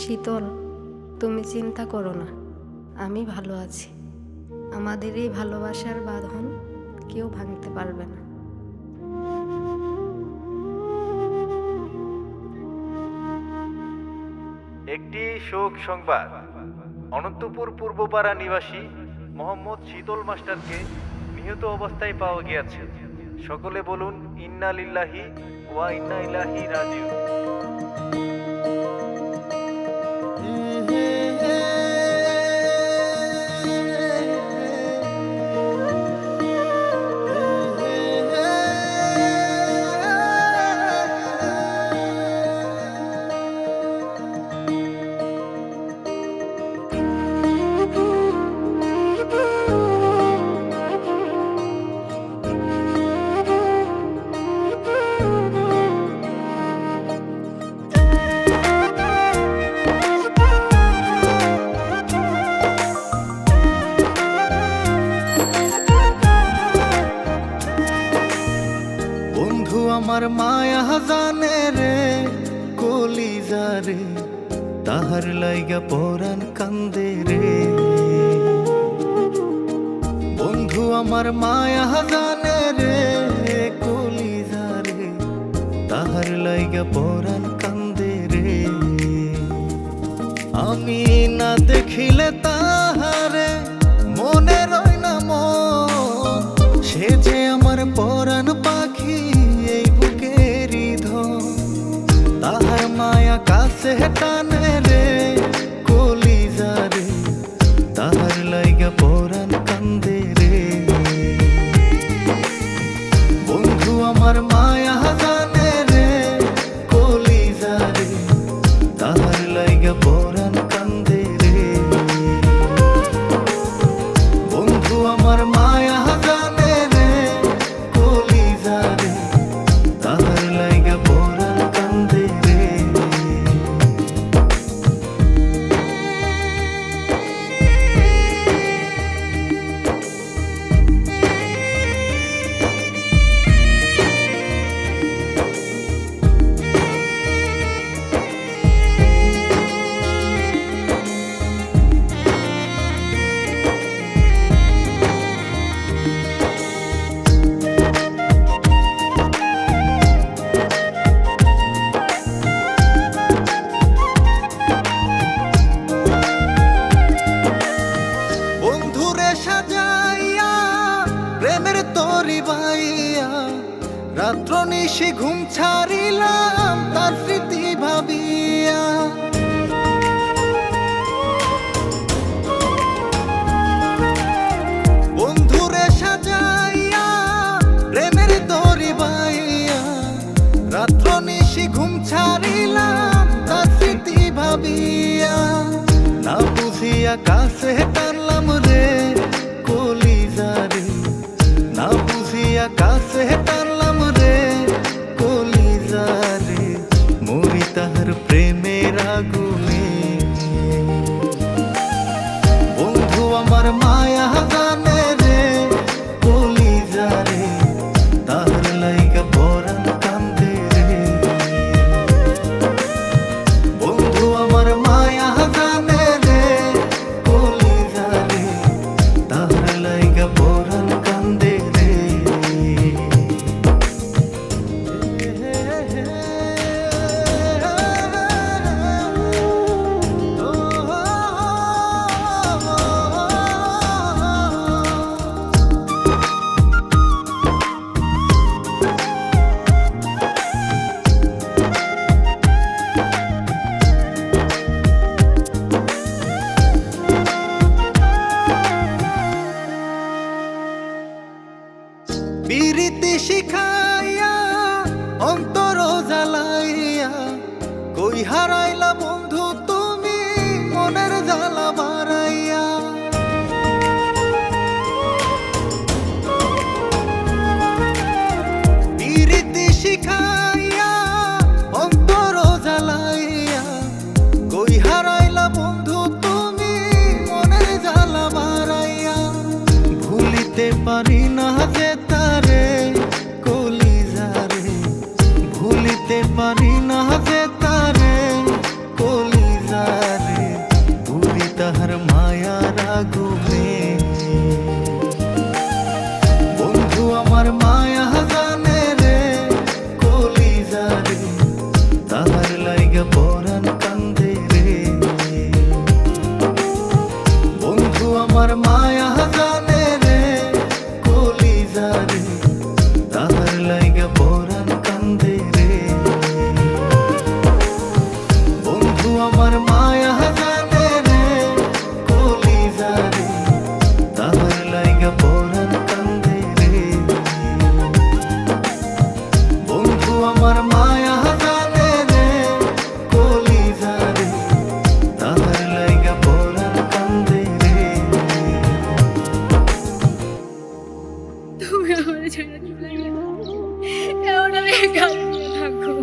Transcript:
শীতল, তুমি চিন্তা করো না, আমি ভালো আছি। আমাদের এই ভালোবাসার বাঁধন কেউ ভাঙতে পারবে না। একটি শোক সংবাদ। অনন্তপুর পূর্বপাড়া নিবাসী মোহাম্মদ শীতল মাস্টারকে নিহত অবস্থায় পাওয়া গিয়েছে। সকলে বলুন ইন্না লিল্লাহি ওয়া ইন্না ইলাইহি রাজিউন। বন্ধু আমার মায়া জানে রে, কলিজা রে, তাহার লাইগা পরাণ কান্দে রে। বন্ধু আমার মায়া জানে রে, কলিজা রে, তাহার লাইগা পরাণ কান্দে রে। আমি না দেখিলে তাহারে মনে রয় না মন, সে যে আমার পরাণ পাখি এই বুকেরই ধন। তাহার মায়া কাছে টানে রে, কলিজা রে, তাহার লাইগা পরাণ কান্দে রে। বন্ধু আমার মায়া জানে রে, কলিজা রে, তাহার লাইগা পরাণ কান্দে রে। বন্ধু আমার মায়া জানে রে, কলিজা রে, তাহার লাইগা পরাণ কান্দে রে। বন্ধুরে সাজাইয়া প্রেমের তরি বাইয়া, রাত্র নিশি ঘুম ছাড়িলাম তার স্মৃতি ভাবিয়া। বন্ধুরে সাজাইয়া প্রেমের তরি বাইয়া, রাত্র নিশি ঘুম ছাড়িলাম তার স্মৃতি ভাবিয়া। না বুঝিয়া কাছে টানলাম রে, কলিজা রে, না বুঝিয়া কাছে টানলাম রে, কলিজা রে, মরি তাহার প্রেমের আগুনে। বন্ধু আমার মায়া জানে রে, কলিজা রে, তাহার লাইগা পরাণ কান্দে রে। বন্ধু আমার মায়া জানে রে, কলিজা রে, তাহার লাইগা পরাণ কান্দে রে। পিরিতি শিখাইয়া অন্তর জ্বালাইয়া, কই হারাইলা বন্ধু তুমি মনের জ্বালা বাড়াইয়া। পিরিতি শিখাইয়া অন্তর জ্বালাইয়া, কই হারাইলা বন্ধু তুমি মনের জ্বালা বাড়াইয়া। ভুলিতে পারি না যে তারে, কলিজা রে, ভুলিতে পারি না যে তারে, আমার মায়া জানে রে কলিজা রে তাহার লাইগা পরাণ কান্দে রে তুমি আমার ছেড়ে চলে গেলে এখন আমি একা থাকবো